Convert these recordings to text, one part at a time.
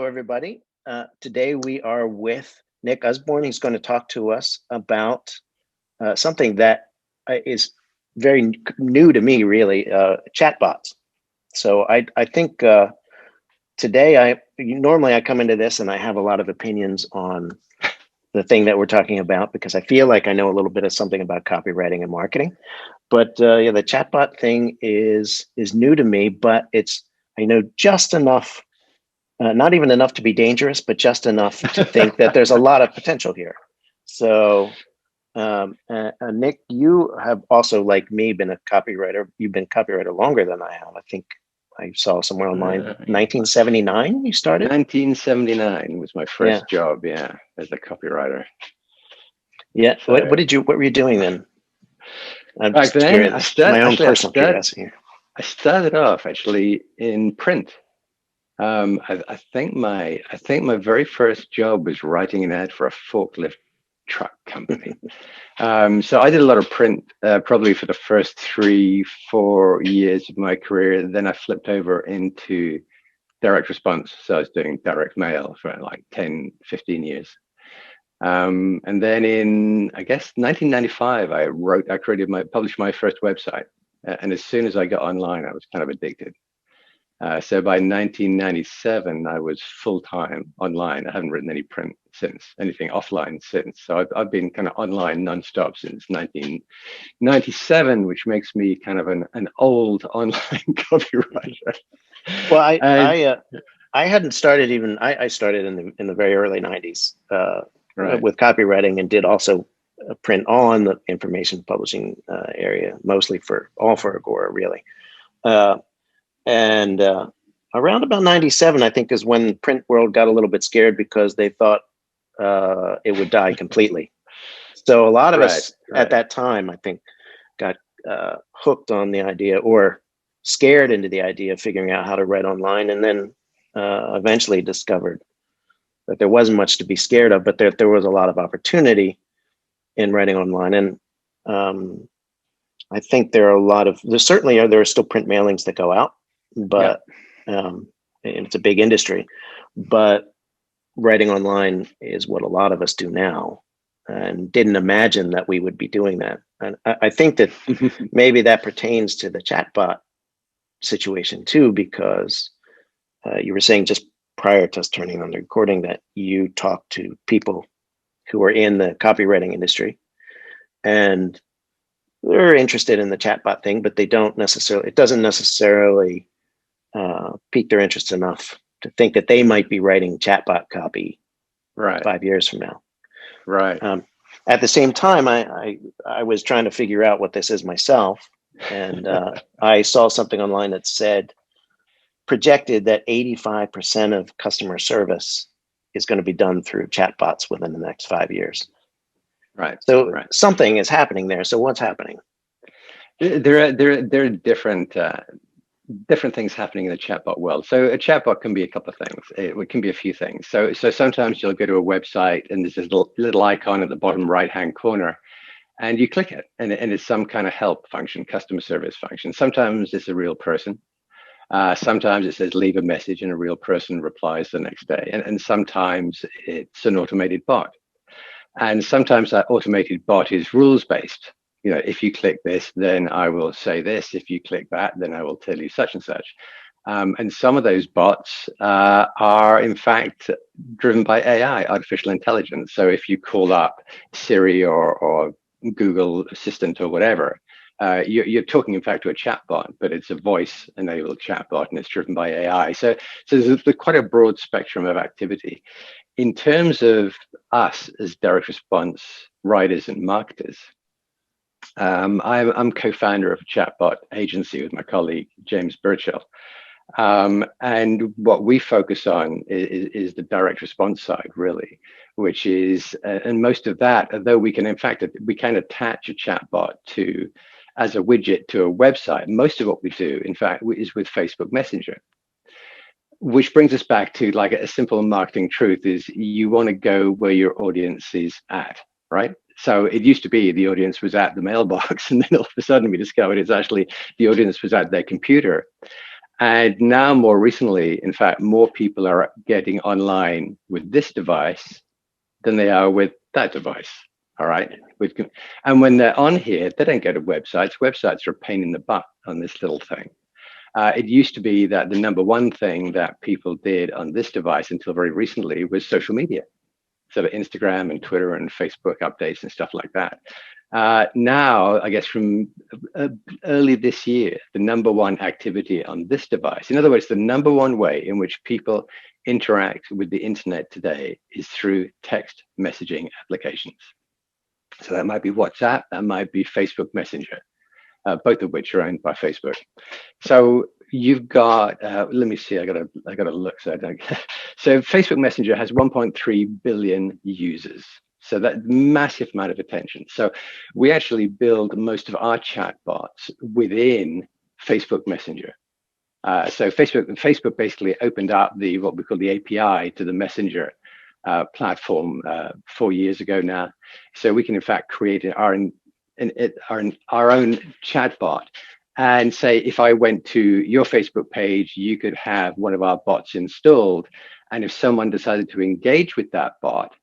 Hello, everybody. Today we are with Nick Usborne. He's going to talk to us about something that is very new to me, really, chatbots. So I think today, normally I come into this and I have a lot of opinions on the thing that we're talking about because I feel like I know a little bit of something about copywriting and marketing. But yeah, the chatbot thing is new to me, but I know just enough. Not even enough to be dangerous, but just enough to think that there's a lot of potential here. So, Nick, you have also, like me, been a copywriter. You've been a copywriter longer than I have. I think I saw somewhere online, 1979 you started? 1979 was my first job, as a copywriter. Yeah, so, what were you doing then? I'm back then, curious. My own personal curiosity. I started off actually in print. I think my very first job was writing an ad for a forklift truck company. So I did a lot of print, probably for the first 3-4 years of my career. Then I flipped over into direct response. So I was doing direct mail for like 10-15 years. And then in, I guess, 1995, I published my first website. And as soon as I got online, I was kind of addicted. So by 1997, I was full-time online. I haven't written any print since, anything offline since. So I've been kind of online nonstop since 1997, which makes me kind of an old online copywriter. Well, I hadn't started even. I started in the very early 90s with copywriting and did also print on the information publishing area, mostly for Agora, really. And around about 97, I think, is when the print world got a little bit scared because they thought it would die completely. So a lot of us at that time, I think, got hooked on the idea or scared into the idea of figuring out how to write online, and then eventually discovered that there wasn't much to be scared of, but there was a lot of opportunity in writing online. And I think there are still print mailings that go out, but it's a big industry. But writing online is what a lot of us do now, and didn't imagine that we would be doing that. And I think that maybe that pertains to the chatbot situation too, because you were saying just prior to us turning on the recording that you talk to people who are in the copywriting industry, and they're interested in the chatbot thing, but it doesn't necessarily pique their interest enough to think that they might be writing chatbot copy 5 years from now. At the same time, I was trying to figure out what this is myself, and I saw something online that projected that 85% of customer service is going to be done through chatbots within the next 5 years. So something is happening there. So what's happening? There are different things happening in the chatbot world. So a chatbot can be a couple of things. It can be a few things. So sometimes you'll go to a website and there's this little icon at the bottom right-hand corner, and you click it, and it's some kind of help function, customer service function. Sometimes it's a real person. Sometimes it says leave a message and a real person replies the next day. And sometimes it's an automated bot. And sometimes that automated bot is rules-based. If you click this, then I will say this. If you click that, then I will tell you such and such. And some of those bots are, in fact, driven by AI, artificial intelligence. So if you call up Siri or Google Assistant or whatever, you're talking, in fact, to a chatbot, but it's a voice-enabled chatbot, and it's driven by AI. So there's quite a broad spectrum of activity. In terms of us as direct response writers and marketers, I'm co-founder of a chatbot agency with my colleague, James Burchill. And what we focus on is the direct response side, really, which is, and most of that, although we can attach a chatbot as a widget to a website, most of what we do, in fact, is with Facebook Messenger. Which brings us back to like a simple marketing truth is you want to go where your audience is at, right? So it used to be the audience was at the mailbox, and then all of a sudden we discovered it's actually the audience was at their computer. And now, more recently, in fact, more people are getting online with this device than they are with that device. All right. And when they're on here, they don't go to websites. Websites are a pain in the butt on this little thing. It used to be that the number one thing that people did on this device until very recently was social media. So the Instagram and Twitter and Facebook updates and stuff like that. Now, I guess from early this year, the number one activity on this device, in other words, the number one way in which people interact with the internet today is through text messaging applications. So that might be WhatsApp, that might be Facebook Messenger, both of which are owned by Facebook. So you've got, let me see, I gotta look so I don't. So Facebook Messenger has 1.3 billion users. So that massive amount of attention. So we actually build most of our chatbots within Facebook Messenger. So Facebook basically opened up what we call the API to the Messenger platform 4 years ago now. So we can in fact create our own chatbot and say, if I went to your Facebook page, you could have one of our bots installed. And if someone decided to engage with that bot,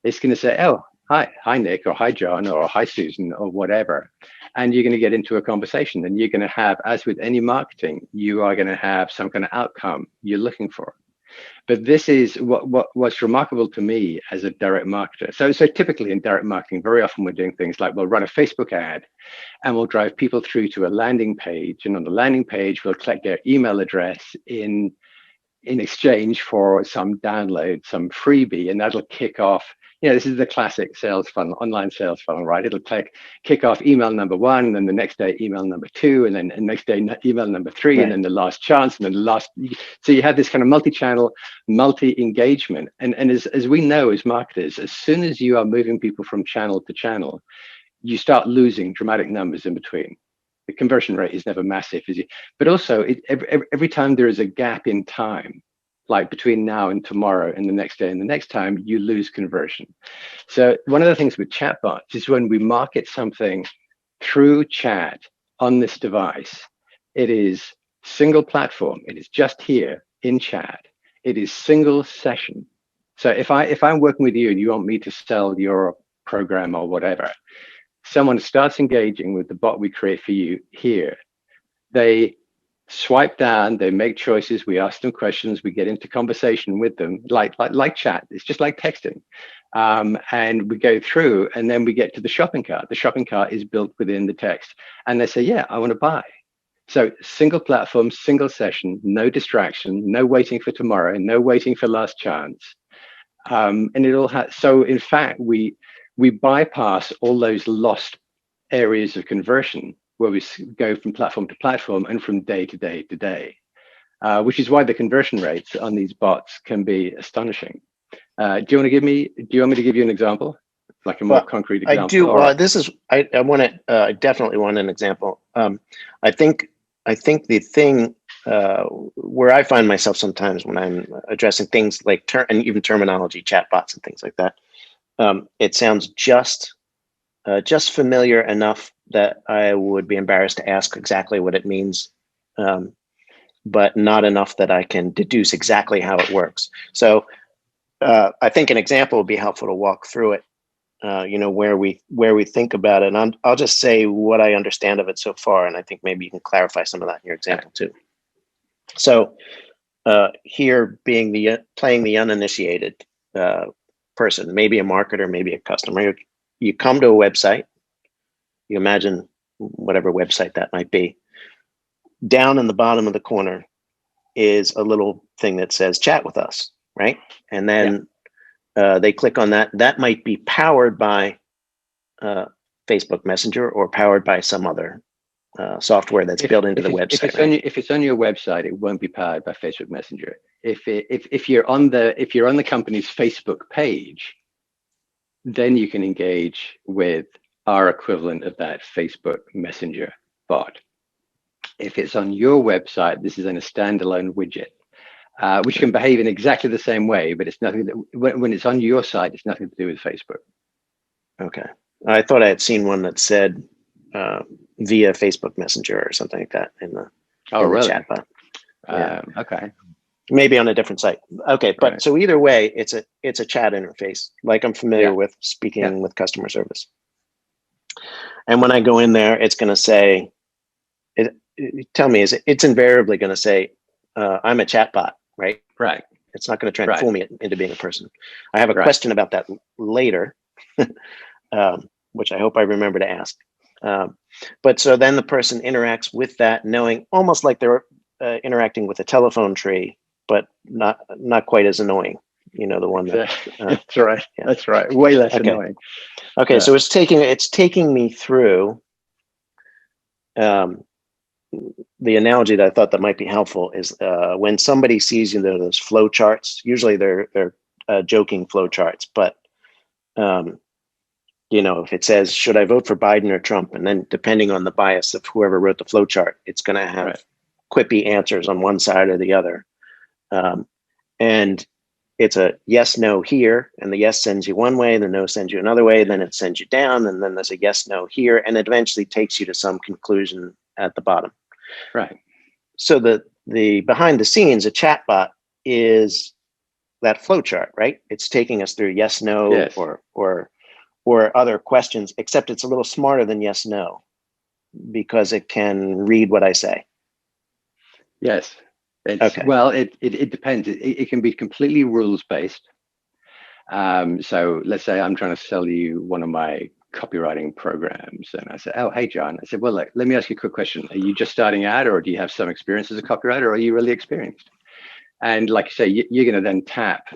it's going to say, oh, hi, Nick, or hi, John, or hi, Susan, or whatever. And you're going to get into a conversation, and you're going to have, as with any marketing, you are going to have some kind of outcome you're looking for. But this is what's remarkable to me as a direct marketer. So typically in direct marketing, very often we're doing things like we'll run a Facebook ad and we'll drive people through to a landing page. And on the landing page, we'll collect their email address in exchange for some download, some freebie, and that'll kick off. This is the classic sales funnel, online sales funnel, right? It'll kick off email number one, and then the next day email number two, and then the next day email number three, right. And then the last chance, and then the last. So you have this kind of multi-channel, multi-engagement, and as we know as marketers, as soon as you are moving people from channel to channel, you start losing dramatic numbers in between. The conversion rate is never massive, but also every time there is a gap in time, like between now and tomorrow and the next day and the next time, you lose conversion. So one of the things with chatbots is when we market something through chat on this device, it is single platform. It is just here in chat. It is single session. So if I'm working with you and you want me to sell your program or whatever, someone starts engaging with the bot we create for you here. They swipe down, they make choices, we ask them questions, we get into conversation with them, like chat. It's just like texting. And we go through, and then we get to the shopping cart. The shopping cart is built within the text. And they say, yeah, I want to buy. So single platform, single session, no distraction, no waiting for tomorrow, no waiting for last chance. And it all has, so in fact, we bypass all those lost areas of conversion where we go from platform to platform and from day to day to day, which is why the conversion rates on these bots can be astonishing. Do you want me to give you an example, like a more concrete example? I do. Well, this is I want to. I definitely want an example. I think the thing where I find myself sometimes when I'm addressing things like and even terminology, chatbots and things like that, it sounds just familiar enough that I would be embarrassed to ask exactly what it means, but not enough that I can deduce exactly how it works. So I think an example would be helpful to walk through it, where we think about it. And I'll just say what I understand of it so far, and I think maybe you can clarify some of that in your example too. So here being playing the uninitiated person, maybe a marketer, maybe a customer, you come to a website. You imagine whatever website that might be. Down in the bottom of the corner is a little thing that says chat with us, right? And then they click on that. That might be powered by Facebook Messenger or powered by some other software that's built into the website. If it's on your website, it won't be powered by Facebook Messenger. If you're on the company's Facebook page, then you can engage with our equivalent of that Facebook Messenger bot. If it's on your website, this is in a standalone widget, which can behave in exactly the same way, but it's nothing when it's on your site, it's nothing to do with Facebook. Okay. I thought I had seen one that said via Facebook Messenger or something like that in the chatbot. Okay. Maybe on a different site. Okay, but Right. so either way, it's a chat interface, like I'm familiar with speaking Yeah. with customer service. And when I go in there, it's going to say, tell me, it's invariably going to say, I'm a chatbot, right? Right. It's not going to try and Right. fool me into being a person. I have a Right. question about that later, which I hope I remember to ask. But so then the person interacts with that, knowing almost like they're interacting with a telephone tree, but not quite as annoying. You know, the one that. That's right. Yeah. That's right. Way less Okay. annoying. Okay. So it's taking me through. The analogy that I thought that might be helpful is when somebody sees those flow charts. Usually they're joking flow charts, but if it says, should I vote for Biden or Trump? And then depending on the bias of whoever wrote the flow chart, it's going to have quippy answers on one side or the other. And it's a yes, no here. And the yes sends you one way, the no sends you another way. Then it sends you down. And then there's a yes, no here. And it eventually takes you to some conclusion at the bottom. Right. So the behind the scenes, a chatbot is that flow chart, right? It's taking us through yes, no, or other questions, except it's a little smarter than yes, no, because it can read what I say. Yes. Okay. Well, it depends. It can be completely rules based. So let's say I'm trying to sell you one of my copywriting programs, and I said, "Oh, hey, John." I said, "Well, let me ask you a quick question. Are you just starting out, or do you have some experience as a copywriter, or are you really experienced?" And like you say, you're going to then tap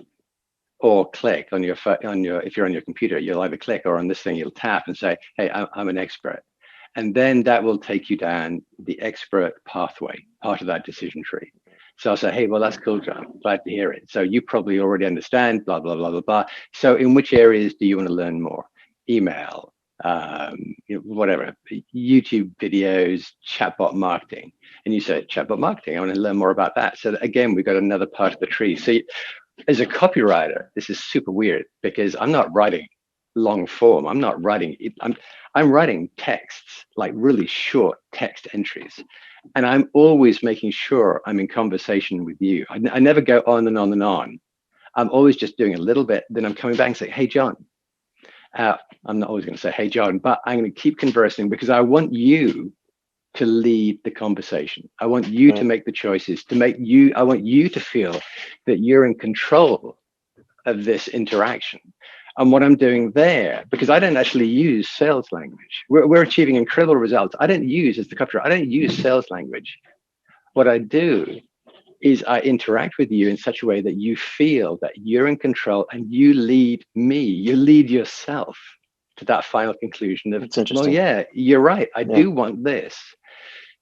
or click on your if you're on your computer, you'll either click, or on this thing you'll tap and say, "Hey, I'm an expert," and then that will take you down the expert pathway, part of that decision tree. So I'll say, "Hey, well, that's cool, John. Glad to hear it. So you probably already understand blah blah blah blah blah. So in which areas do you want to learn more? Email, whatever, YouTube videos, chatbot marketing." And you say, "Chatbot marketing, I want to learn more about that." So again, we've got another part of the tree. So as a copywriter, this is super weird because I'm not writing long form. I'm not writing it. I'm writing texts, like really short text entries. And I'm always making sure I'm in conversation with you. I never go on and on and on. I'm always just doing a little bit. Then I'm coming back and saying, "Hey, John." I'm not always going to say, "Hey, John," but I'm going to keep conversing because I want you to lead the conversation. I want you to make the choices, I want you to feel that you're in control of this interaction. And what I'm doing there, because I don't actually use sales language. We're achieving incredible results. I don't use sales language. What I do is I interact with you in such a way that you feel that you're in control and you lead me, you lead yourself to that final conclusion of, "Well, yeah, you're right. I do want this."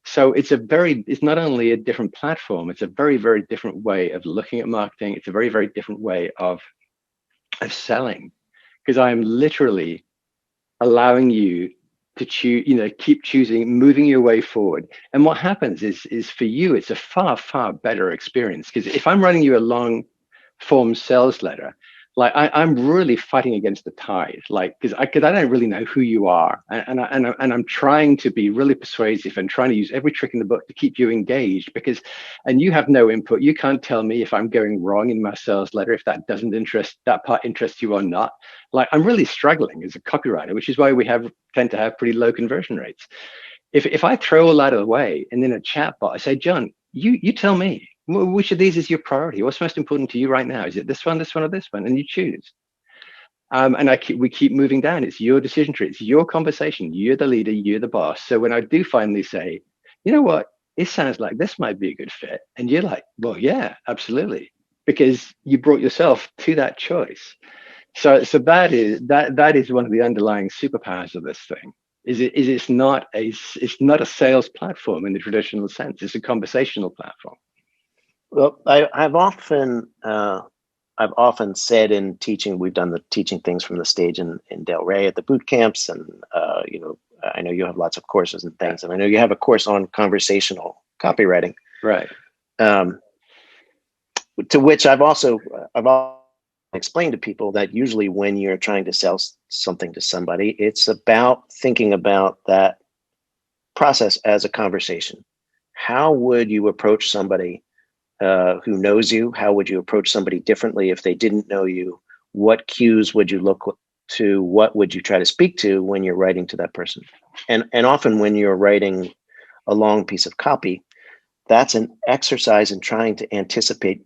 So it's not only a different platform, it's a very, very different way of looking at marketing. It's a very, very different way of selling, because I'm literally allowing you to choose, keep choosing, moving your way forward. And what happens is for you, it's a far, far better experience, because if I'm writing you a long form sales letter, like I'm really fighting against the tide, like because I don't really know who you are, and I'm trying to be really persuasive and trying to use every trick in the book to keep you engaged, and you have no input. You can't tell me if I'm going wrong in my sales letter, if that part interests you or not. Like I'm really struggling as a copywriter, which is why we tend to have pretty low conversion rates. If I throw all that away and then a chatbot, I say, "John, you tell me, which of these is your priority? What's most important to you right now? Is it this one, or this one?" And you choose. And we keep moving down. It's your decision tree. It's your conversation. You're the leader. You're the boss. So when I do finally say, "You know what? It sounds like this might be a good fit," and you're like, "Well, yeah, absolutely," because you brought yourself to that choice. So that is one of the underlying superpowers of this thing. It's not a sales platform in the traditional sense. It's a conversational platform. Well, I've often said in teaching, we've done the teaching things from the stage in Del Rey at the boot camps, and I know you have lots of courses and things, and I know you have a course on conversational copywriting, right? To which I've explained to people that usually when you're trying to sell something to somebody, it's about thinking about that process as a conversation. How would you approach somebody who knows you? How would you approach somebody differently if they didn't know you? What cues would you look to? What would you try to speak to when you're writing to that person? And often when you're writing a long piece of copy, that's an exercise in trying to anticipate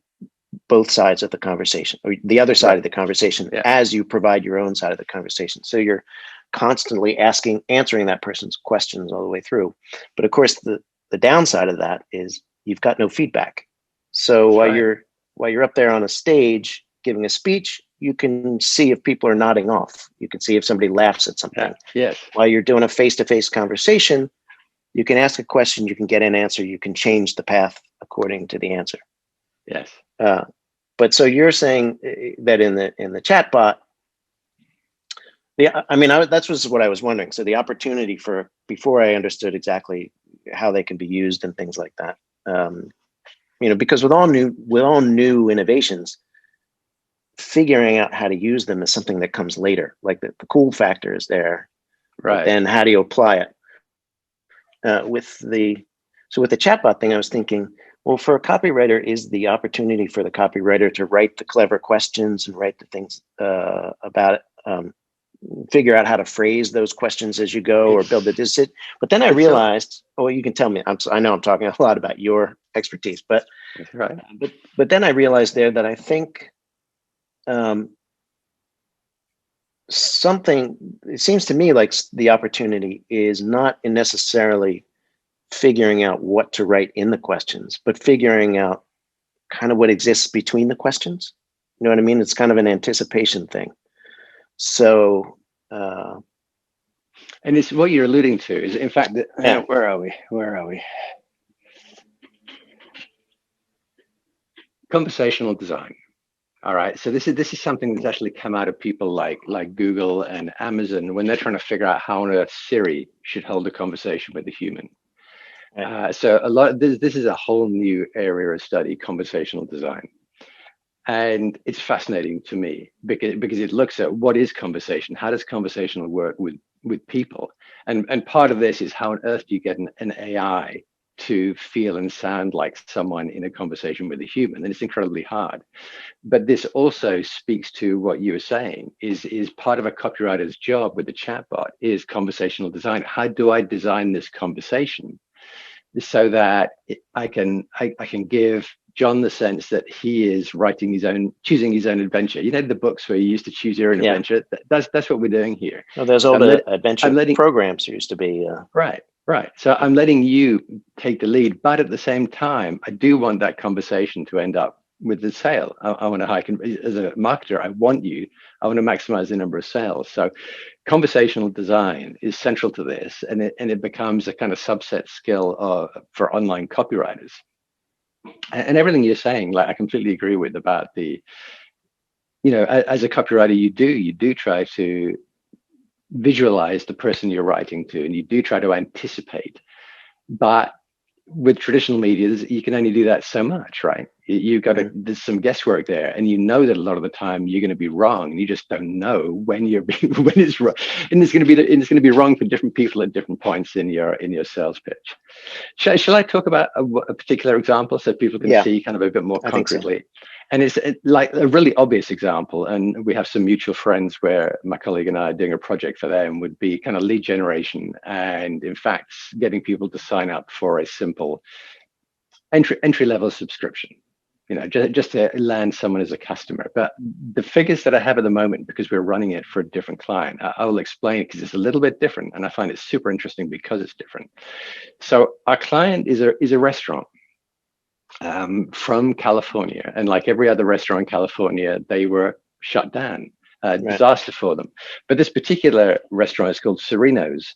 both sides of the conversation, or the other side of the conversation, as you provide your own side of the conversation. So you're constantly answering that person's questions all the way through. But of course, the downside of that is you've got no feedback. So while you're up there on a stage giving a speech, you can see if people are nodding off. You can see if somebody laughs at something. Yes. While you're doing a face-to-face conversation, you can ask a question, you can get an answer, you can change the path according to the answer. Yes. But so you're saying that in the chatbot, that was what I was wondering. So the opportunity for, before I understood exactly how they can be used and things like that, because with all new innovations, figuring out how to use them is something that comes later. Like the cool factor is there, right? Then how do you apply it? With the chatbot thing, I was thinking, well, for a copywriter, is the opportunity for the copywriter to write the clever questions and write the things about it, figure out how to phrase those questions as you go, or build the decision. But then I realized, you can tell me, I know I'm talking a lot about your expertise, but right. But then I realized there that I think it seems to me like the opportunity is not in necessarily figuring out what to write in the questions, but figuring out kind of what exists between the questions. You know what I mean? It's kind of an anticipation thing. So, and it's what you're alluding to is, in fact, where are we? Conversational design. All right. So this is something that's actually come out of people like Google and Amazon when they're trying to figure out how on earth Siri should hold a conversation with a human. So a lot of this is a whole new area of study, conversational design. And it's fascinating to me because it looks at what is conversation, how does conversational work with people, and part of this is how on earth do you get an AI to feel and sound like someone in a conversation with a human, and it's incredibly hard. But this also speaks to what you were saying is part of a copywriter's job with the chatbot is conversational design. How do I design this conversation so that I can give John the sense that he is choosing his own adventure. You know, the books where you used to choose your own adventure. That's what we're doing here. Well, there's old adventure programs used to be. Right. So I'm letting you take the lead, but at the same time, I do want that conversation to end up with the sale. I want to as a marketer, I want to maximize the number of sales. So conversational design is central to this, and it becomes a kind of subset skill for online copywriters. And everything you're saying, like, I completely agree with about the, as a copywriter, you do try to visualize the person you're writing to, and you do try to anticipate. But with traditional media, you can only do that so much, right? You've got there's some guesswork there, and you know that a lot of the time you're going to be wrong, and you just don't know when it's wrong, and it's going to be wrong for different people at different points in your sales pitch. Shall I talk about a particular example so people can see kind of a bit more concretely? So. And it's like a really obvious example, and we have some mutual friends where my colleague and I are doing a project for them, would be kind of lead generation, and in fact getting people to sign up for a simple entry level subscription, just to land someone as a customer. But the figures that I have at the moment, because we're running it for a different client, I will explain it because it's a little bit different, and I find it super interesting because it's different. So our client is a restaurant from California, and like every other restaurant in California, they were shut down. Disaster for them. But this particular restaurant is called Sereno's.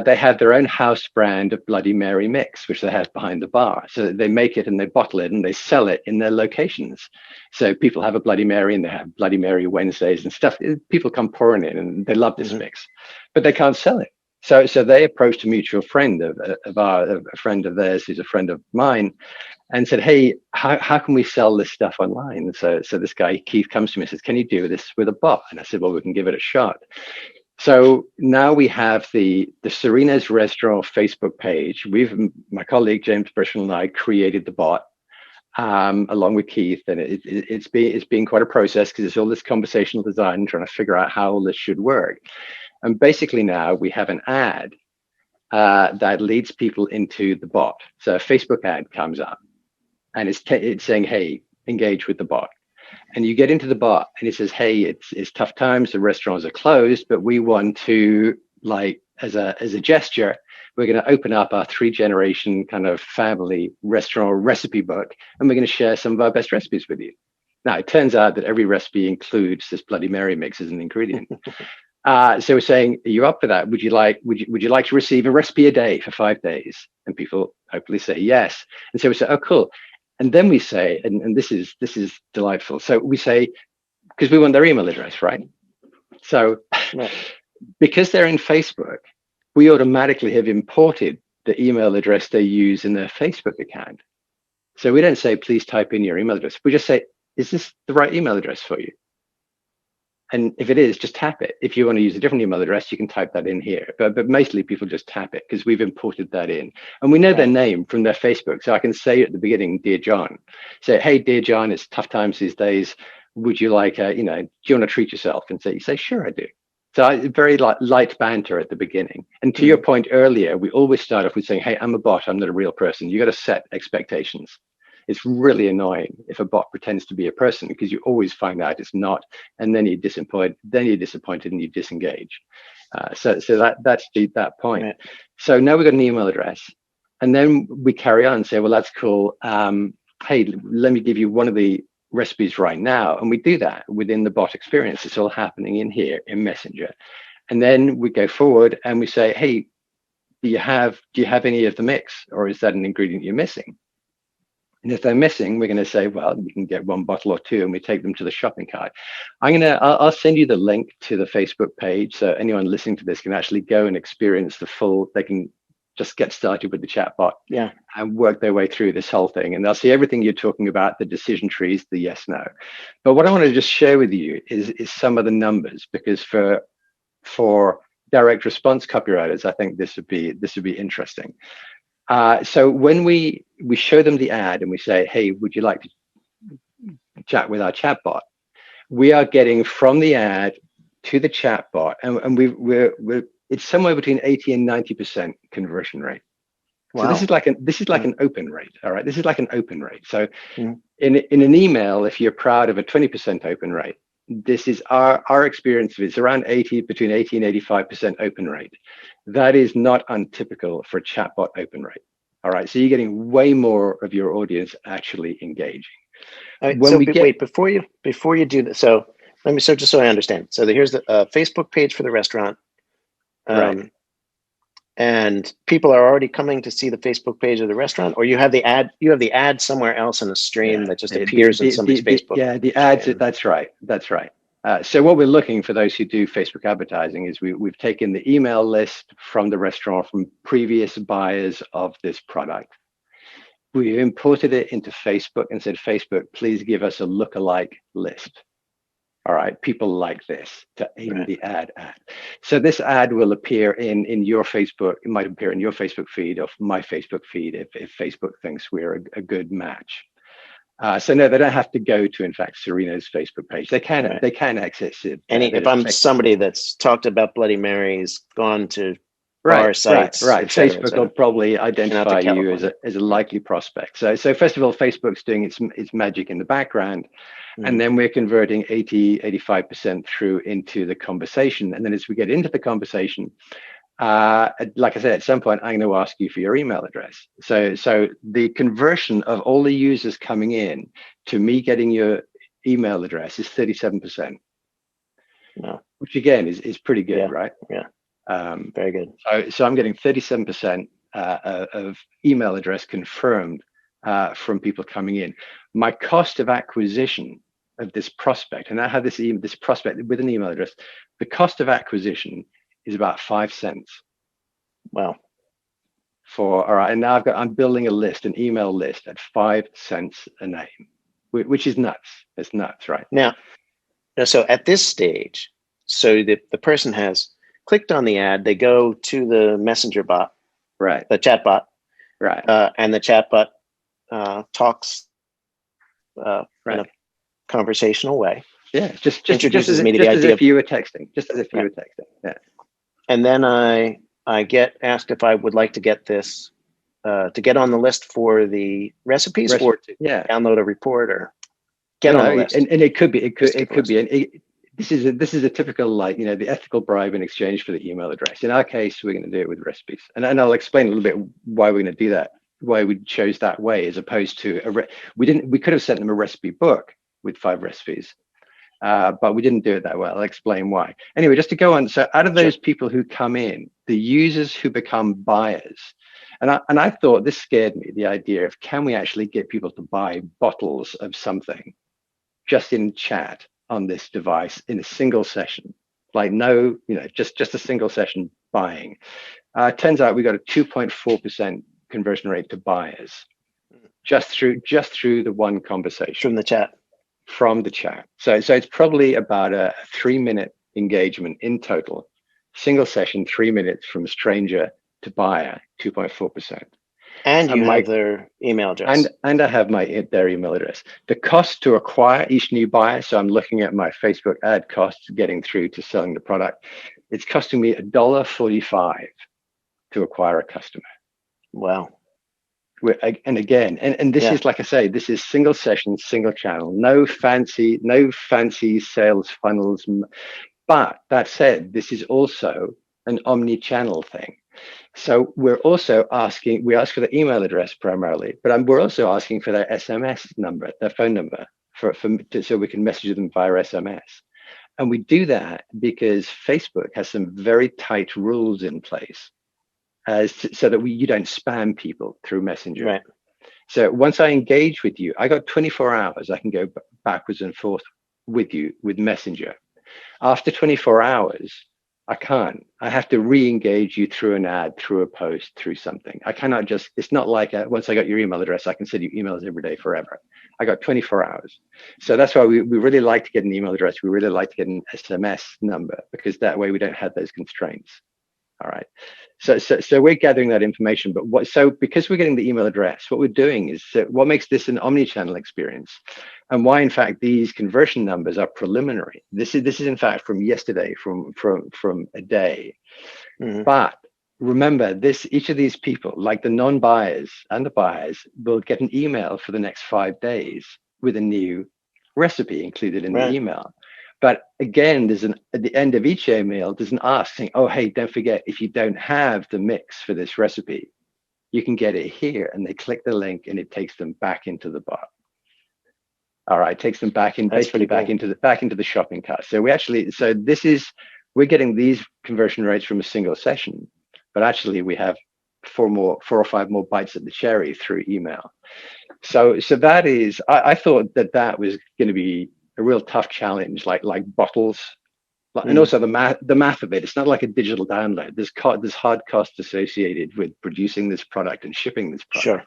They have their own house brand of Bloody Mary mix, which they have behind the bar. So they make it and they bottle it and they sell it in their locations. So people have a Bloody Mary and they have Bloody Mary Wednesdays and stuff. People come pouring in and they love this mix, but they can't sell it. So they approached a mutual friend a friend of theirs who's a friend of mine, and said, "Hey, how can we sell this stuff online?" So this guy Keith comes to me and says, "Can you do this with a bot?" And I said, "Well, we can give it a shot." So now we have the Sereno's Restaurant Facebook page. My colleague James Burchell and I created the bot. along with Keith, and it's been quite a process because it's all this conversational design, trying to figure out how all this should work. And basically now we have an ad that leads people into the bot. So a Facebook ad comes up, and it's saying, "Hey, engage with the bot." And you get into the bot, and it says, "Hey, it's tough times. The restaurants are closed, but we want to, like, as a gesture, we're going to open up our 3-generation kind of family restaurant recipe book, and we're going to share some of our best recipes with you." Now, it turns out that every recipe includes this Bloody Mary mix as an ingredient. So we're saying, "Are you up for that? Would you like to receive a recipe a day for 5 days?" And people hopefully say yes. And so we say, "Oh, cool." And then we say, and this is delightful. So we say, because we want their email address, right? So Right. because they're in Facebook, we automatically have imported the email address they use in their Facebook account. So we don't say, "Please type in your email address." We just say, "Is this the right email address for you?" And if it is, just tap it. If you want to use a different email address, you can type that in here. But mostly people just tap it because we've imported that in. And we know their name from their Facebook. So I can say at the beginning, "Dear John," say, "Hey, dear John, it's tough times these days. Would you like, do you want to treat yourself?" And you say, "Sure, I do." So very light banter at the beginning. And to your point earlier, we always start off with saying, "Hey, I'm a bot. I'm not a real person." You got to set expectations. It's really annoying if a bot pretends to be a person because you always find out it's not, and then you're disappointed. And you disengage. So that's that point. Right. So now we've got an email address, and then we carry on and say, "Well, that's cool. Hey, let me give you one of the recipes right now," and we do that within the bot experience. It's all happening in here in Messenger, and then we go forward and we say, "Hey, do you have any of the mix, or is that an ingredient you're missing?" And if they're missing, we're going to say, "Well, you can get 1 bottle or 2," and we take them to the shopping cart. I'll send you the link to the Facebook page so anyone listening to this can actually go and experience the full. They can just get started with the chatbot, and work their way through this whole thing, and they'll see everything you're talking about, the decision trees, the yes, no. But what I want to just share with you is some of the numbers, because for direct response copywriters, I think this would be interesting. So when we show them the ad and we say, "Hey, would you like to chat with our chatbot?" We are getting from the ad to the chatbot, and we're it's somewhere between 80 and 90% conversion rate. Wow. So this is like an open rate. All right, this is like an open rate. So in an email, if you're proud of a 20% open rate, this is our experience of it's around between 80 and 85% open rate. That is not untypical for a chatbot open rate. All right, so you're getting way more of your audience actually engaging. Right, so wait, before you do that, so just so I understand. So here's the Facebook page for the restaurant, right? And people are already coming to see the Facebook page of the restaurant, or you have the ad. You have the ad somewhere else in a stream that just appears in somebody's Facebook. The ads. Stream. That's right. That's right. So what we're looking for those who do Facebook advertising is we've taken the email list from the restaurant from previous buyers of this product. We imported it into Facebook and said, "Facebook, please give us a lookalike list." All right, people like this to aim the ad at. So this ad will appear in your Facebook. It might appear in your Facebook feed or my Facebook feed if Facebook thinks we're a good match. So no, they don't have to go to, in fact, Serena's Facebook page. They can access it. If I'm somebody that's talked about Bloody Marys, gone to bar sites, right. Cetera, Facebook will probably identify you as a likely prospect. So first of all, Facebook's doing its magic in the background, and then we're converting 85% through into the conversation. And then as we get into the conversation, like I said, at some point, I'm going to ask you for your email address. So the conversion of all the users coming in to me getting your email address is 37%. No. Which again is pretty good, right? Yeah. Very good. So I'm getting 37% of email address confirmed from people coming in. My cost of acquisition of this prospect, and I have this prospect with an email address, the cost of acquisition is about 5 cents. Wow. All right, and now I'm building an email list at 5 cents a name, which is nuts. It's nuts, right? Now, so at this stage, so the person has clicked on the ad, they go to the messenger bot, right? The chatbot, right? And the chatbot talks in a conversational way. Yeah, just Introduces me to the just as idea if you were texting, just as if you were texting. Yeah. And then I get asked if I would like to get this to get on the list for the recipes, or to download a report or get on the list. And it could be this is a typical, like, the ethical bribe in exchange for the email address. In our case, we're going to do it with recipes, and I'll explain a little bit why we're going to do that, why we chose that way as opposed to we could have sent them a recipe book with 5 recipes. But we didn't do it that way. I'll explain why. Anyway, just to go on. So out of those people who come in, the users who become buyers, and I thought this scared me, the idea of, can we actually get people to buy bottles of something just in chat on this device in a single session? Like, no, just a single session buying. Turns out we got a 2.4% conversion rate to buyers just through the one conversation from the chat. So it's probably about a 3-minute engagement in total. Single session, 3 minutes from stranger to buyer, 2.4%. And you have their email address. And I have their email address. The cost to acquire each new buyer, so I'm looking at my Facebook ad costs getting through to selling the product. It's costing me $1.45 to acquire a customer. Wow. And again, and this is, like I say, this is single session, single channel, no fancy sales funnels. But that said, this is also an omni-channel thing. So we're also we ask for the email address primarily, but we're also asking for their SMS number, their phone number, so we can message them via SMS. And we do that because Facebook has some very tight rules in place, so that you don't spam people through Messenger. Right. So once I engage with you, I got 24 hours. I can go backwards and forth with you with Messenger. After 24 hours, I can't. I have to re-engage you through an ad, through a post, through something. I cannot just, it's not like once I got your email address, I can send you emails every day forever. I got 24 hours. So that's why we really like to get an email address. We really like to get an SMS number, because that way we don't have those constraints. All right. So we're gathering that information, but because we're getting the email address, what we're doing is what makes this an omni-channel experience, and why, in fact, these conversion numbers are preliminary. This is in fact from yesterday, from a day. Mm-hmm. But remember, each of these people, like the non-buyers and the buyers, will get an email for the next 5 days with a new recipe included in the email. But again, at the end of each email, there's an ask saying, oh, hey, don't forget, if you don't have the mix for this recipe, you can get it here. And they click the link and it takes them back into the bot. All right, takes them back into the shopping cart. So we're getting these conversion rates from a single session, but actually we have 4 or 5 more bites at the cherry through email. So that is, I thought that was going to be a real tough challenge, like bottles, and also the math of it. It's not like a digital download. There's hard costs associated with producing this product and shipping this product. Sure.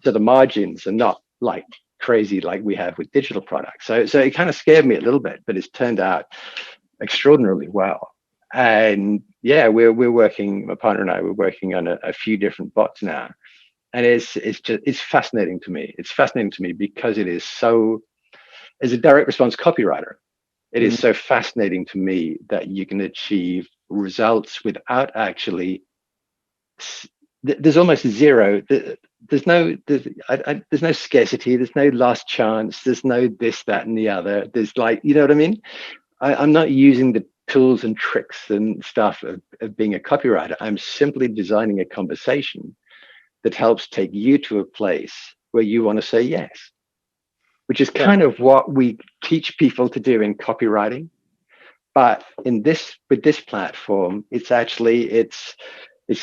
So the margins are not like crazy like we have with digital products. So it kind of scared me a little bit, but it's turned out extraordinarily well. And yeah, we're working. My partner and I, we're working on a few different bots now, and it's fascinating to me. It's fascinating to me because it is so. As a direct response copywriter, it is so fascinating to me that you can achieve results without actually. There's almost zero. There's no scarcity. There's no last chance. There's no this, that, and the other. There's like, you know what I mean? I'm not using the tools and tricks and stuff of being a copywriter. I'm simply designing a conversation that helps take you to a place where you want to say yes, which is kind of what we teach people to do in copywriting. But with this platform, it's actually it's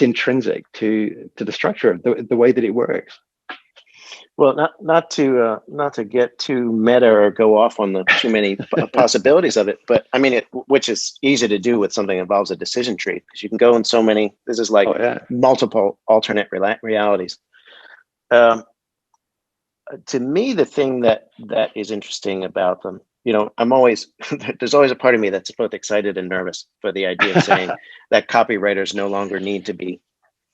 intrinsic to the structure of the way that it works. Well, not to get too meta or go off on the too many possibilities of it, but I mean, which is easy to do with something that involves a decision tree, because you can go in so many. This is like multiple alternate realities. To me, the thing that is interesting about them, I'm always there's always a part of me that's both excited and nervous for the idea of saying that copywriters no longer need to be.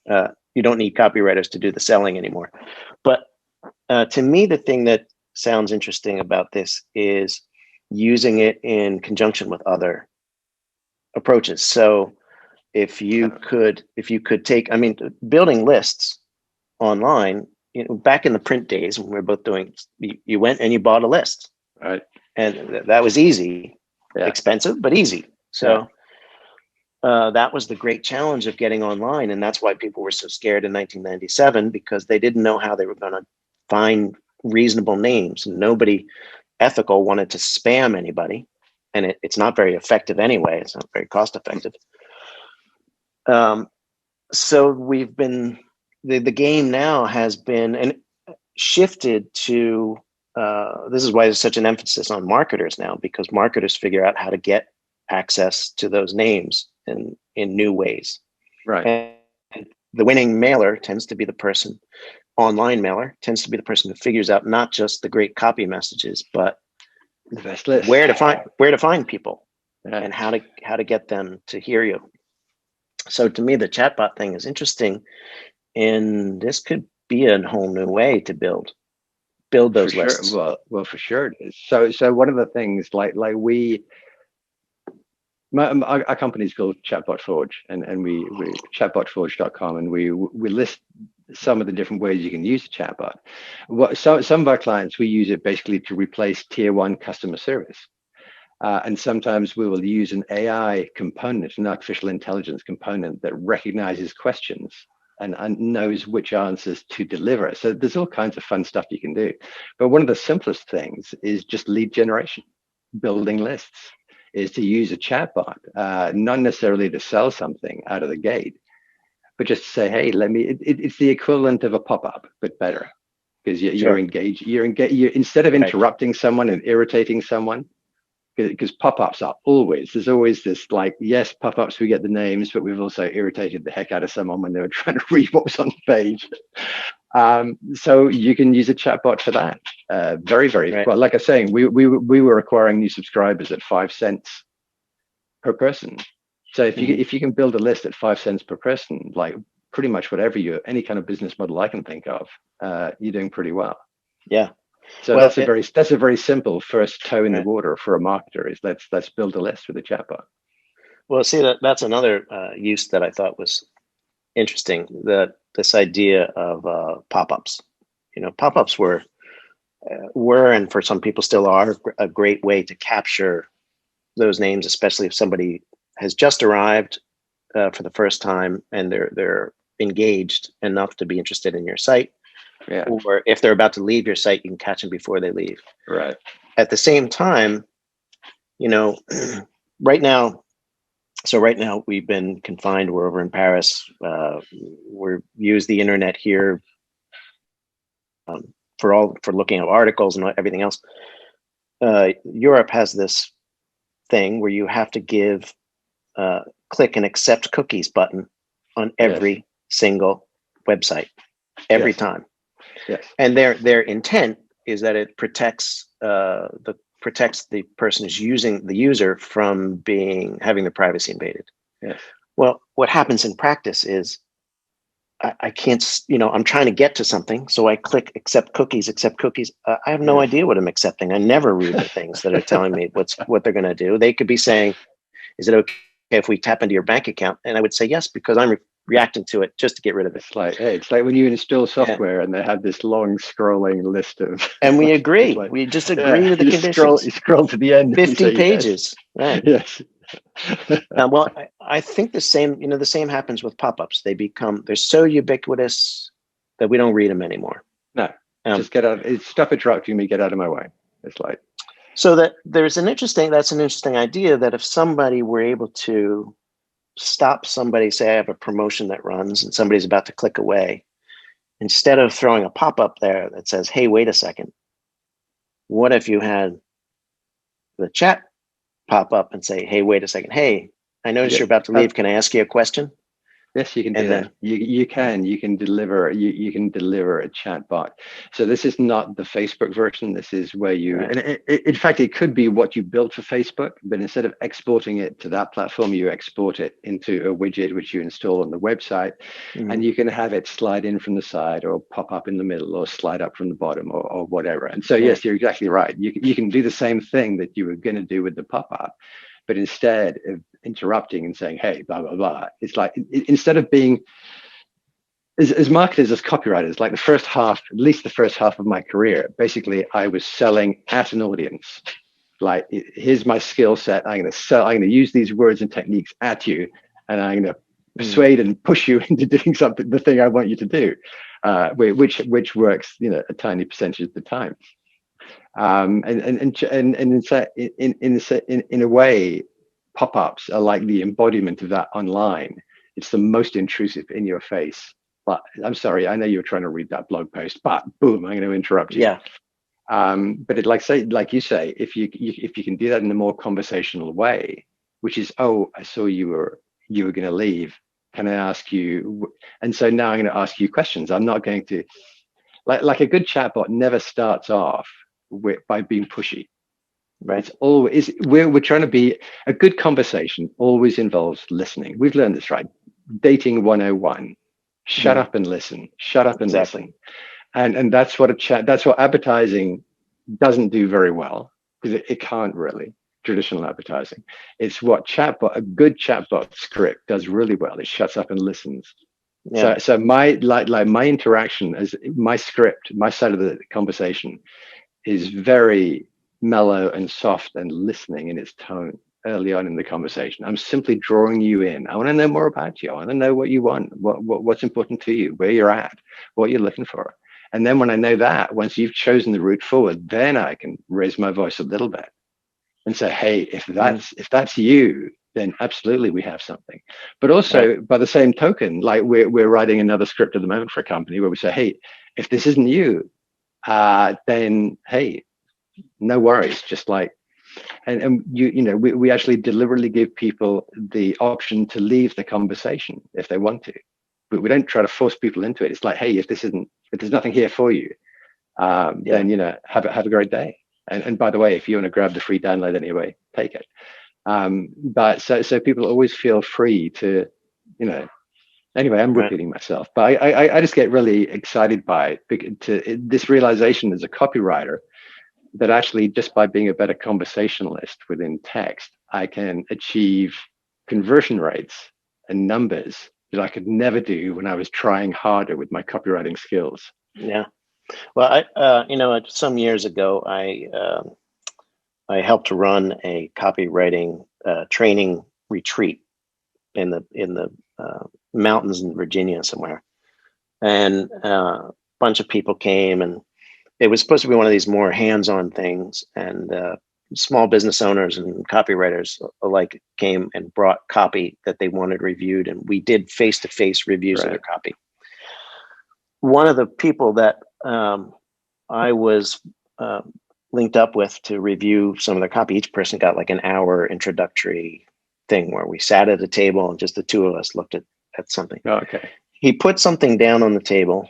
You don't need copywriters to do the selling anymore. But to me, the thing that sounds interesting about this is using it in conjunction with other approaches. So if you could take, I mean, building lists online, back in the print days when we were both doing, you went and you bought a list, right? And that was easy, expensive, but easy. So that was the great challenge of getting online. And that's why people were so scared in 1997, because they didn't know how they were going to find reasonable names. And nobody ethical wanted to spam anybody. And it's not very effective anyway. It's not very cost effective. So we've been, the game now has been and shifted to, this is why there's such an emphasis on marketers now, because marketers figure out how to get access to those names in new ways. Right. And the winning mailer tends to be the person, online mailer tends to be the person who figures out not just the great copy messages, but the best list. where to find people and how to get them to hear you. So to me, the chatbot thing is interesting, and this could be a whole new way to build those lists. Sure. Well, for sure it is. So one of the things like our company is called Chatbot Forge, and we chatbotforge.com, and we list some of the different ways you can use a chatbot. Some of our clients, we use it basically to replace tier 1 customer service. And sometimes we will use an AI component, an artificial intelligence component that recognizes questions and knows which answers to deliver. So there's all kinds of fun stuff you can do. But one of the simplest things is just lead generation, building lists, is to use a chatbot, not necessarily to sell something out of the gate, but just to say, hey, it's the equivalent of a pop-up, but better, because you're engaged. You're instead of interrupting someone and irritating someone, because pop-ups are there's always this, like, yes, pop-ups, we get the names, but we've also irritated the heck out of someone when they were trying to read what was on the page. So you can use a chatbot for that. Very, very well. Like I was saying, we were acquiring new subscribers at 5 cents per person. So if you can build a list at 5 cents per person, like pretty much any kind of business model I can think of, you're doing pretty well. Yeah. So that's a very simple first toe in the water for a marketer, is let's build a list with a chatbot. Well, see, that's another use that I thought was interesting. This idea of pop-ups. Pop-ups were and for some people still are a great way to capture those names, especially if somebody has just arrived for the first time and they're engaged enough to be interested in your site. Yeah. Or if they're about to leave your site, you can catch them before they leave. Right. At the same time, right now we've been confined. We're over in Paris. We use the internet here for looking at articles and everything else. Europe has this thing where you have to click an accept cookies button on every single website every time. Yes. And their intent is that it protects the person who's using the user from having their privacy invaded. Yes. Well, what happens in practice is I can't, I'm trying to get to something, so I click accept cookies. I have no idea what I'm accepting. I never read the things that are telling me what they're going to do. They could be saying, "Is it okay if we tap into your bank account?" And I would say yes, because I'm reacting to it just to get rid of it. It's like when you install software and they have this long scrolling list of. And we agree. We just agree to the conditions. You scroll to the end. 50 pages. Yes. Right. Yes. Well, I think the same happens with pop-ups. They're so ubiquitous that we don't read them anymore. No, just get out. Stop interrupting me. Get out of my way. It's like. So that's an interesting idea, that if somebody were able to stop somebody, say I have a promotion that runs and somebody's about to click away, instead of throwing a pop-up there that says, "Hey, wait a second," what if you had the chat pop up and say, "Hey, wait a second. Hey, I noticed you're about to leave. Can I ask you a question?" Yes, you can do And that. then, You can deliver a chatbot. So this is not the Facebook version. This is where you, right. and in fact, it could be what you built for Facebook, but instead of exporting it to that platform, you export it into a widget which you install on the website, and you can have it slide in from the side, or pop up in the middle, or slide up from the bottom, or whatever. And so, Yeah. yes, you're exactly right. You can do the same thing that you were going to do with the pop-up, but instead of interrupting and saying, hey, blah, blah, blah, it's like, instead of being, as marketers, as copywriters, like the first half, at least the first half of my career, basically I was selling at an audience. Like, here's my skill set. I'm going to use these words and techniques at you, and I'm going to persuade and push you into doing something, the thing I want you to do, which works, a tiny percentage of the time. And in a way, pop-ups are like the embodiment of that online. It's the most intrusive, in your face. But I'm sorry, I know you were trying to read that blog post, but boom, I'm going to interrupt you. Yeah. But like you say, if you can do that in a more conversational way, which is, oh, I saw you were going to leave. Can I ask you? And so now I'm going to ask you questions. I'm not going to, like a good chatbot never starts off by being pushy. Right. It's always, we're trying to be, a good conversation always involves listening. We've learned this, right? Dating 101. Shut up and listen. Shut up and listen. And that's what that's what advertising doesn't do very well, because it can't really, traditional advertising. It's what a good chatbot script does really well. It shuts up and listens. Yeah. So my my interaction, as my script, my side of the conversation is very mellow and soft and listening in its tone early on in the conversation. I'm simply drawing you in. I want to know more about you. I want to know what you want, what's important to you, where you're at, what you're looking for. And then when I know that, once you've chosen the route forward, then I can raise my voice a little bit and say, hey, if that's you, then absolutely we have something. But also, by the same token, like we're writing another script at the moment for a company where we say, hey, if this isn't you, then hey, no worries. Just like, and we actually deliberately give people the option to leave the conversation if they want to, but we don't try to force people into it. It's like, hey, if there's nothing here for you, then have a great day. And by the way, if you want to grab the free download anyway, take it. But so people always feel free to, anyway, I'm repeating myself, but I just get really excited by this realization as a copywriter that actually, just by being a better conversationalist within text, I can achieve conversion rates and numbers that I could never do when I was trying harder with my copywriting skills. Yeah. Well, some years ago, I helped to run a copywriting training retreat in the mountains in Virginia somewhere, and a bunch of people came, and it was supposed to be one of these more hands-on things, and small business owners and copywriters alike came and brought copy that they wanted reviewed, and we did face-to-face reviews of their copy. One of the people that I was linked up with to review some of their copy, each person got like an hour introductory thing where we sat at a table and just the two of us looked at something. Okay. He put something down on the table,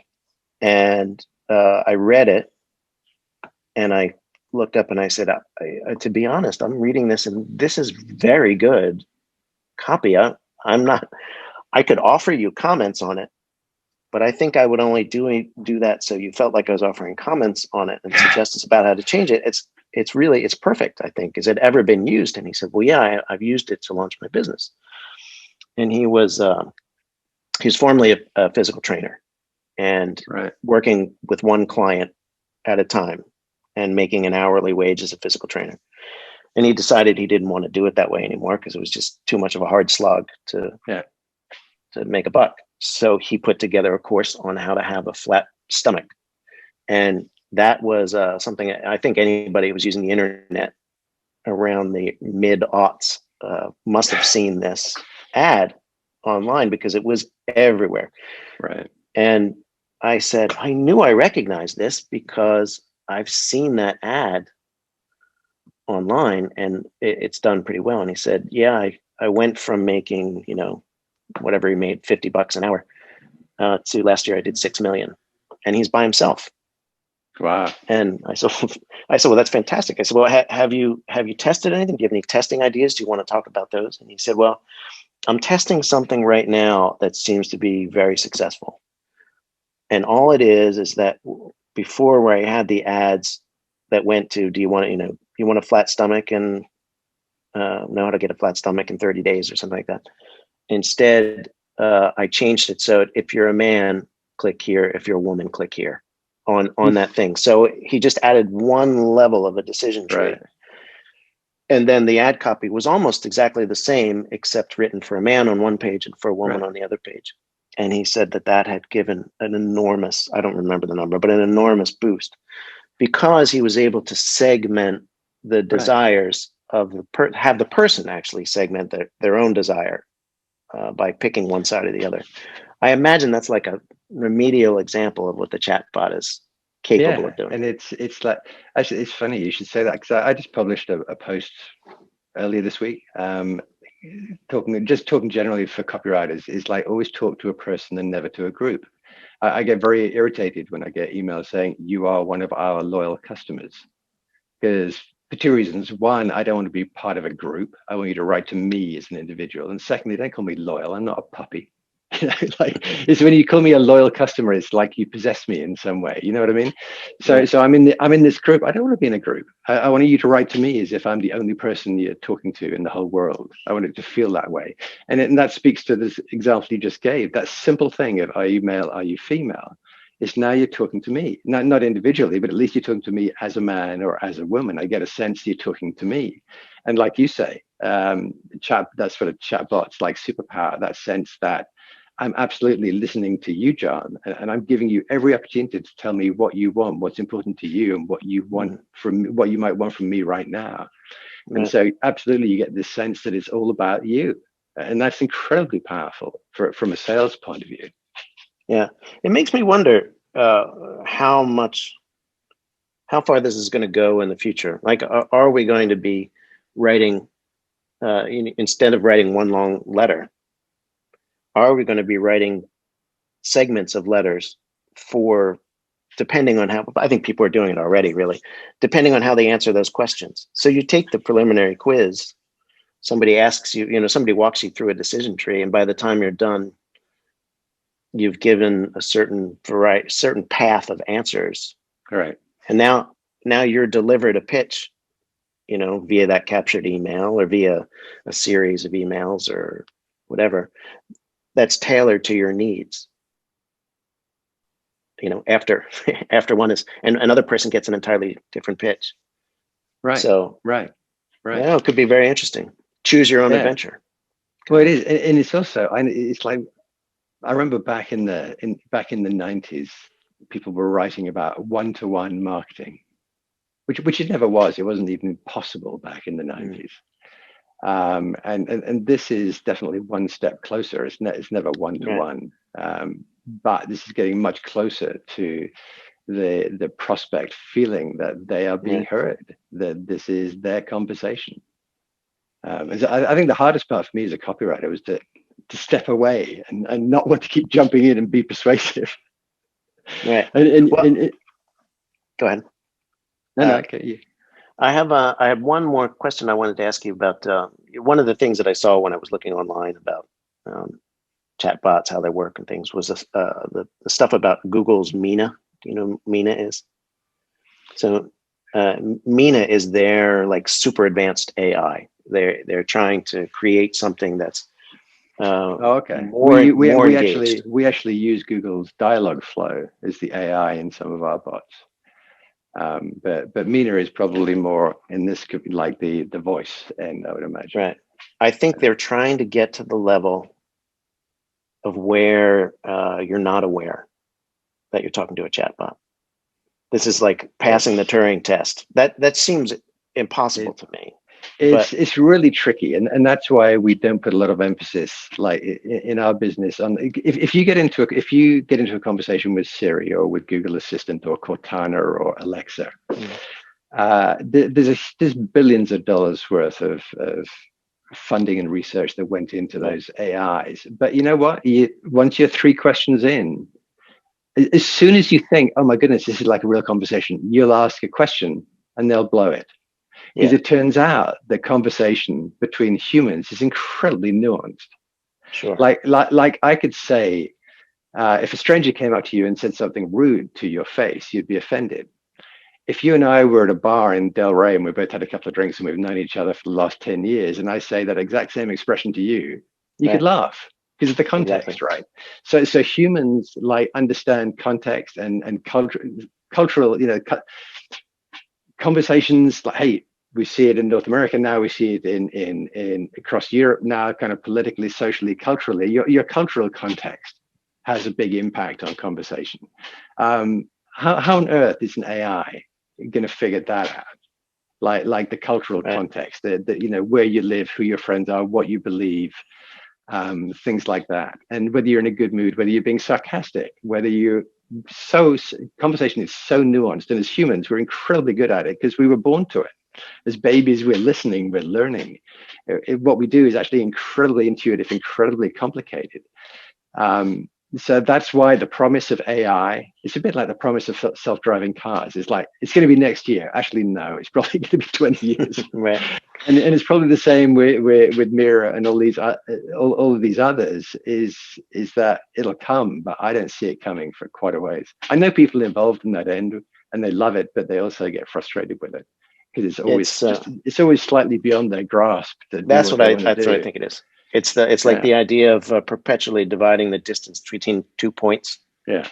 and I read it, and I looked up and I said, to be honest, I'm reading this and this is very good copy. I could offer you comments on it, but I think I would only do that so you felt like I was offering comments on it and suggestions about how to change it. It's perfect, I think. Has it ever been used? And he said, well, yeah, I've used it to launch my business. And he was formerly a physical trainer and working with one client at a time and making an hourly wage as a physical trainer. And he decided he didn't want to do it that way anymore because it was just too much of a hard slog to make a buck. So he put together a course on how to have a flat stomach. And that was something I think anybody who was using the internet around the mid-aughts must have seen this ad online because it was everywhere. Right. And I said, I knew I recognized this because I've seen that ad online and it's done pretty well. And he said, yeah, I went from making, whatever he made, $50 an hour, to last year I did 6 million, and he's by himself. Wow. And I said, well, that's fantastic. I said, well, have you tested anything? Do you have any testing ideas? Do you want to talk about those? And he said, well, I'm testing something right now that seems to be very successful. And all it is that before, where I had the ads that went to, do you want to, you want a flat stomach and know how to get a flat stomach in 30 days or something like that. Instead, I changed it. So if you're a man, click here. If you're a woman, click here on that thing. So he just added one level of a decision tree. Right. And then the ad copy was almost exactly the same, except written for a man on one page and for a woman on the other page. And he said that had given an enormous, I don't remember the number, but an enormous boost, because he was able to segment the desires of have the person actually segment their own desire by picking one side or the other. I imagine that's like a remedial example of what the chatbot is capable of doing. And it's like, actually, it's funny you should say that, because I just published a post earlier this week, talking generally for copywriters, is like, always talk to a person and never to a group. I get very irritated when I get emails saying you are one of our loyal customers, because for two reasons. One, I don't want to be part of a group. I want you to write to me as an individual. And secondly, don't call me loyal. I'm not a puppy. Like, it's when you call me a loyal customer, it's like you possess me in some way. You know what I mean? So I'm in this group. I don't want to be in a group. I want you to write to me as if I'm the only person you're talking to in the whole world. I want it to feel that way. And that speaks to this example you just gave. That simple thing of, are you male, are you female? Is now you're talking to me, not individually, but at least you're talking to me as a man or as a woman. I get a sense you're talking to me. And like you say, that's sort of chatbots, like superpower, that sense that I'm absolutely listening to you, John, and I'm giving you every opportunity to tell me what you want, what's important to you, and what you want from what you might want from me right now. And so absolutely you get this sense that it's all about you. And that's incredibly powerful from a sales point of view. Yeah, it makes me wonder how far this is going to go in the future. Like, are we going to be writing, instead of writing one long letter, are we going to be writing segments of letters depending on how, I think people are doing it already, really, depending on how they answer those questions. So you take the preliminary quiz, somebody asks you, somebody walks you through a decision tree, and by the time you're done, you've given a certain path of answers. Right. And now you're delivered a pitch, via that captured email or via a series of emails or whatever, that's tailored to your needs. After one is, and another person gets an entirely different pitch. Right. So right. It could be very interesting. Choose your own adventure. Well, it is, and it's also, it's like, I remember back in the 90s, people were writing about one-to-one marketing, which it never was. It wasn't even possible back in the 90s. And this is definitely one step closer. It's never one-to-one, but this is getting much closer to the prospect feeling that they are being heard, that this is their conversation. I think the hardest part for me as a copywriter was to step away and not want to keep jumping in and be persuasive. Right. Go ahead. No, okay. I have one more question I wanted to ask you about. One of the things that I saw when I was looking online about chatbots, how they work and things, was the stuff about Google's Mina. Do you know what Mina is? So Mina is their like super advanced AI. They're trying to create something that's we actually use Google's dialogue flow as the AI in some of our bots. But Mina is probably more in this, could be like the voice end, I would imagine. Right. I think they're trying to get to the level of where you're not aware that you're talking to a chatbot. This is like passing the Turing test. That seems impossible to me. It's really tricky, and that's why we don't put a lot of emphasis, like in our business, on if you get into a conversation with Siri or with Google Assistant or Cortana or Alexa, there's billions of dollars worth of funding and research that went into those AIs. But you know what? Once you're 3 questions in, as soon as you think, oh my goodness, this is like a real conversation, you'll ask a question and they'll blow it. Because it turns out the conversation between humans is incredibly nuanced. Sure. Like I could say, if a stranger came up to you and said something rude to your face, you'd be offended. If you and I were at a bar in Delray and we both had a couple of drinks and we've known each other for the last 10 years, and I say that exact same expression to you, you could laugh because of the context, right? So humans like understand context and cultural, conversations. Like, hey, we see it in North America now, we see it in across Europe now, kind of politically, socially, culturally. Your cultural context has a big impact on conversation. How on earth is an AI going to figure that out? Like the cultural context, the where you live, who your friends are, what you believe, things like that, and whether you're in a good mood, whether you're being sarcastic, whether you're conversation is so nuanced, and as humans, we're incredibly good at it because we were born to it. As babies, we're listening, we're learning. What we do is actually incredibly intuitive, incredibly complicated. So that's why the promise of AI is a bit like the promise of self-driving cars. It's like, it's going to be next year. Actually, no, it's probably going to be 20 years. Right. And it's probably the same with Mira and all of these others is that it'll come, but I don't see it coming for quite a ways. I know people involved in that end and they love it, but they also get frustrated with it because it's always slightly beyond their grasp. That's what I think it is. It's like the idea of perpetually dividing the distance between 2 points. You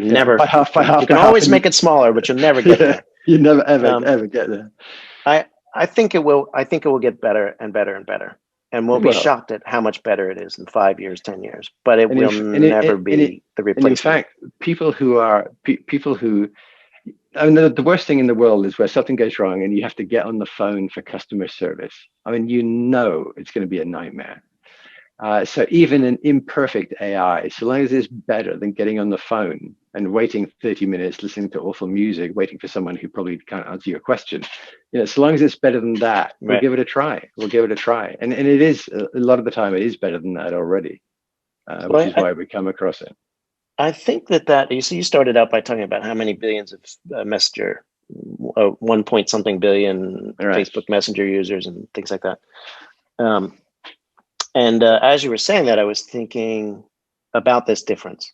never by half, you can always make it smaller, but you'll never get there. You never ever get there. I think it will get better and better and better, and we'll be shocked at how much better it is in 5 years, 10 years. But it will never be the replacement. And in fact, people who I mean, the worst thing in the world is where something goes wrong and you have to get on the phone for customer service. I mean, it's going to be a nightmare. So even an imperfect AI, so long as it's better than getting on the phone and waiting 30 minutes, listening to awful music, waiting for someone who probably can't answer your question, so long as it's better than that, we'll give it a try. And it is, a lot of the time, it is better than that already, which is why we come across it. I think that you started out by talking about how many billions of Messenger, 1 point something billion Facebook Messenger users and things like that. And as you were saying that, I was thinking about this difference.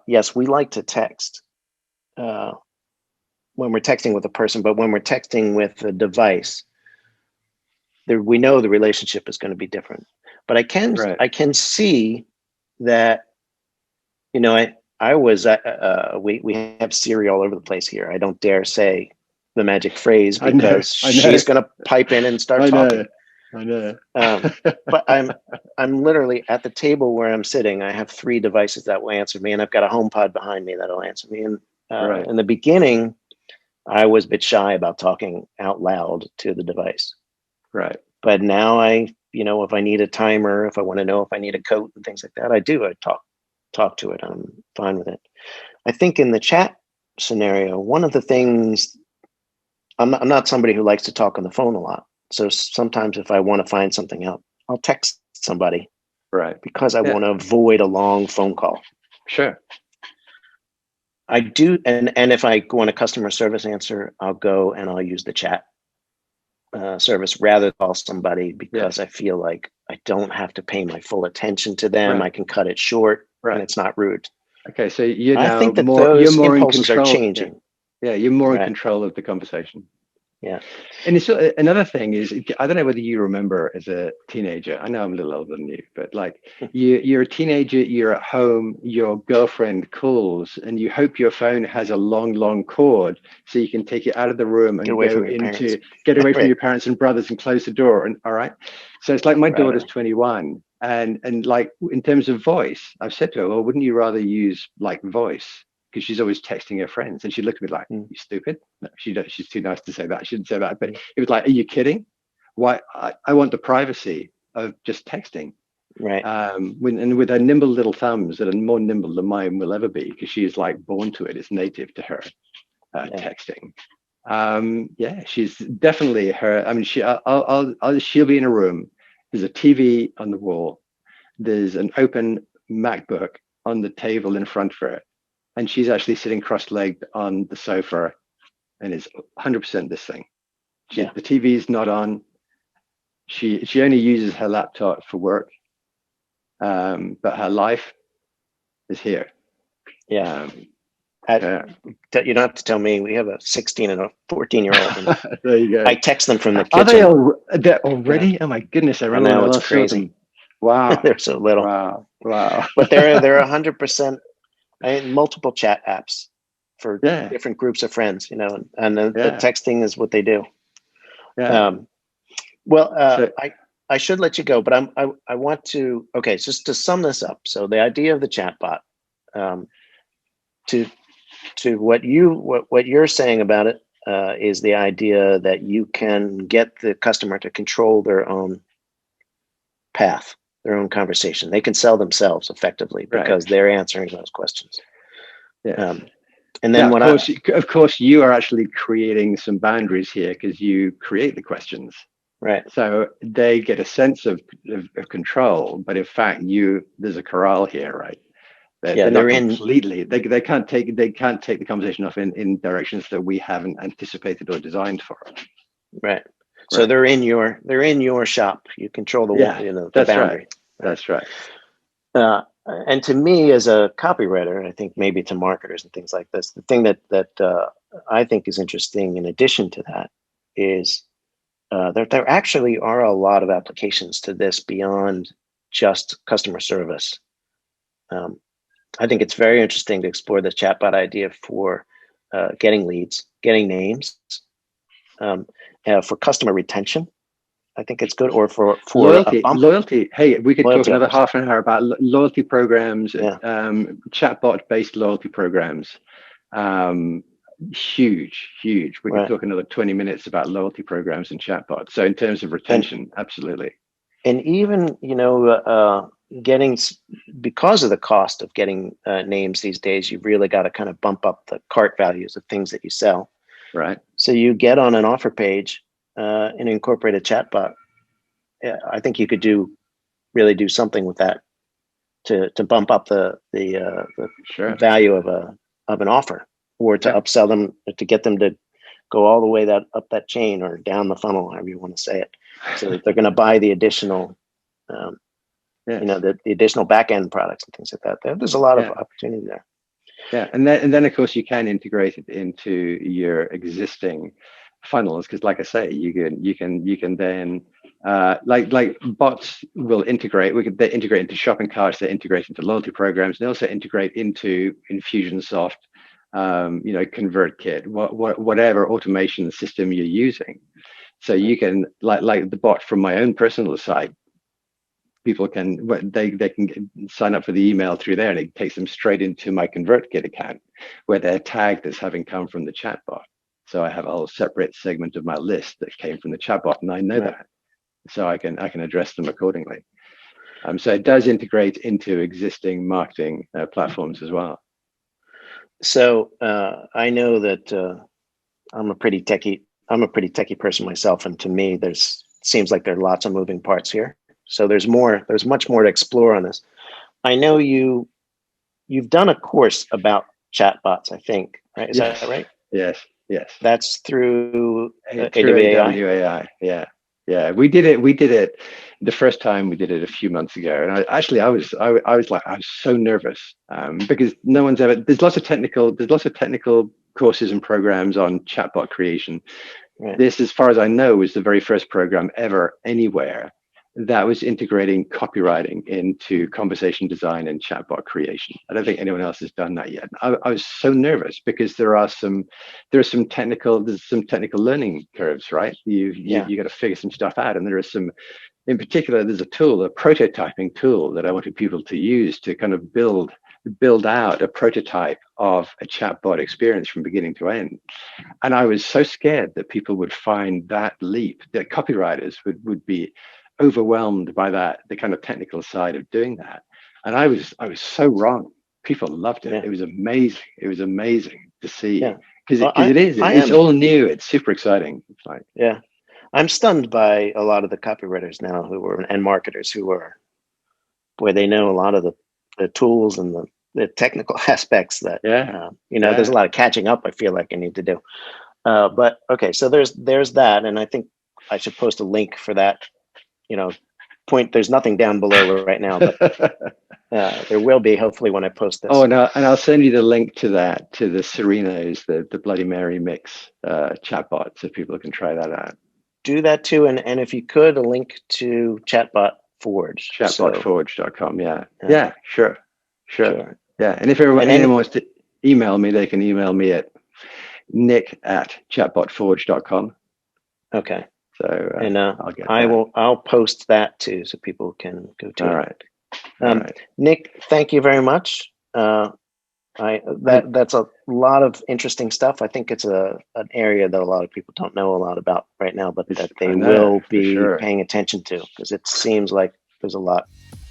Yes, we like to text when we're texting with a person, but when we're texting with a device, we know the relationship is going to be different. But I can see that. We have Siri all over the place here. I don't dare say the magic phrase because she's going to pipe in and start talking. I know. But I'm literally at the table where I'm sitting. I have 3 devices that will answer me, and I've got a HomePod behind me that'll answer me. And in the beginning, I was a bit shy about talking out loud to the device. Right. But now if I need a timer, if I want to know if I need a coat and things like that, I talk to it. I'm fine with it. I think in the chat scenario, one of the things, I'm not somebody who likes to talk on the phone a lot. So sometimes if I want to find something out, I'll text somebody. Right. Because I want to avoid a long phone call. Sure. I do. And if I want a customer service answer, I'll go and I'll use the chat service rather than call somebody because I feel like I don't have to pay my full attention to them. I can cut it short and it's not rude. Okay. So you're I now think that you're those more impulses in control. are changing. Yeah, you're more in control of the conversation. Yeah. And it's another thing is, I don't know whether you remember as a teenager, I know I'm a little older than you, but like you're a teenager, you're at home, your girlfriend calls and you hope your phone has a long cord so you can take it out of the room and get away from your parents and brothers and close the door. And all right. So it's like my daughter's 21 and like in terms of voice, I've said to her, well, wouldn't you rather use like voice? Because she's always texting her friends, and she looked at me like, "You stupid." No, she's too nice to say that. She didn't say that, but it was like, "Are you kidding? Why? I want the privacy of just texting." Right. With her nimble little thumbs that are more nimble than mine will ever be, because she is like born to it. It's native to her, texting. She's definitely her. I mean, she'll be in a room, There's a TV on the wall. There's an open MacBook on the table in front of her, and she's actually sitting cross-legged on the sofa, and it's 100% this thing. The TV is not on. She only uses her laptop for work, but her life is here. Yeah. You don't have to tell me. We have a 16 and a 14-year-old. There you go. I text them from the kitchen. Are they already? Yeah. Oh my goodness! I know it's crazy. Wow. They're so little. Wow. But they're 100%. Multiple chat apps for different groups of friends, and the texting is what they do. Yeah. I should let you go, but I want to. Okay, just to sum this up. So the idea of the chatbot, to what you're saying about it, is the idea that you can get the customer to control their own path, their own conversation. They can sell themselves effectively because they're answering those questions. Yeah. And then of course, you are actually creating some boundaries here because you create the questions. Right. So they get a sense of control, but in fact, there's a corral here, right? They're not completely. They can't take the conversation off in directions that we haven't anticipated or designed for. Right. So they're in your shop. You control the the boundary. That's right. And to me, as a copywriter, I think maybe to marketers and things like this, the thing that I think is interesting in addition to that is there actually are a lot of applications to this beyond just customer service. I think it's very interesting to explore the chatbot idea for getting leads, getting names, for customer retention. I think it's good, or for loyalty. Hey, we could talk another half an hour about loyalty programs, chatbot-based loyalty programs. Huge. We could talk another 20 minutes about loyalty programs and chatbots. So in terms of retention, absolutely. And even getting, because of the cost of getting names these days, you've really got to kind of bump up the cart values of things that you sell. Right. So you get on an offer page and incorporate a chatbot. I think you could really do something with that to bump up the value of an offer, or to upsell them, to get them to go all the way up that chain or down the funnel, however you want to say it, so that they're going to buy the additional, the additional back end products and things like that. There's a lot of opportunity there. Yeah, and then of course you can integrate it into your existing funnels, because like I say, you can then like bots will integrate. They integrate into shopping carts, they integrate into loyalty programs, they also integrate into Infusionsoft, ConvertKit, whatever automation system you're using. So you can like the bot from my own personal site. People can sign up for the email through there, and it takes them straight into my ConvertKit account, where they're tagged as having come from the chatbot. So I have a whole separate segment of my list that came from the chatbot, and I know that, so I can address them accordingly. So it does integrate into existing marketing platforms as well. So I know that I'm a pretty techie person myself, and to me, seems like there are lots of moving parts here. So there's much more to explore on this. I know you've done a course about chatbots, I think, right? Is that right? Yes. That's through AWAI. Yeah. We did it the first time. We did it a few months ago, and I was so nervous because no one's ever. There's lots of technical courses and programs on chatbot creation. Right. This, as far as I know, was the very first program ever anywhere that was integrating copywriting into conversation design and chatbot creation. I don't think anyone else has done that yet. I was so nervous because there's some technical learning curves, right? You got to figure some stuff out, and there are some. In particular, there's a prototyping tool that I wanted people to use to kind of build out a prototype of a chatbot experience from beginning to end. And I was so scared that people would find that leap, that copywriters would be overwhelmed by the kind of technical side of doing that. And I was so wrong. People loved it. Yeah. It was amazing to see, because it's all new. It's super exciting. It's like, I'm stunned by a lot of the copywriters now and marketers where they know a lot of the tools and the technical aspects that, there's a lot of catching up I feel like I need to do. But okay, so there's that. And I think I should post a link for that, point. There's nothing down below right now, but there will be hopefully when I post this. Oh, and I'll send you the link to that, to the Serenos, the Bloody Mary mix chatbot, so people can try that out. Do that too, and if you could, a link to Chatbot Forge. Chatbotforge.com. Yeah, sure. Yeah, and if anyone wants to email me, they can email me at nick@chatbotforge.com. Okay. So and I'll get that. I'll post that too, so people can go to it. All right. Nick, thank you very much. That's a lot of interesting stuff. I think it's an area that a lot of people don't know a lot about right now, but that they will be paying attention to, because it seems like there's a lot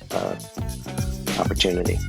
of opportunity.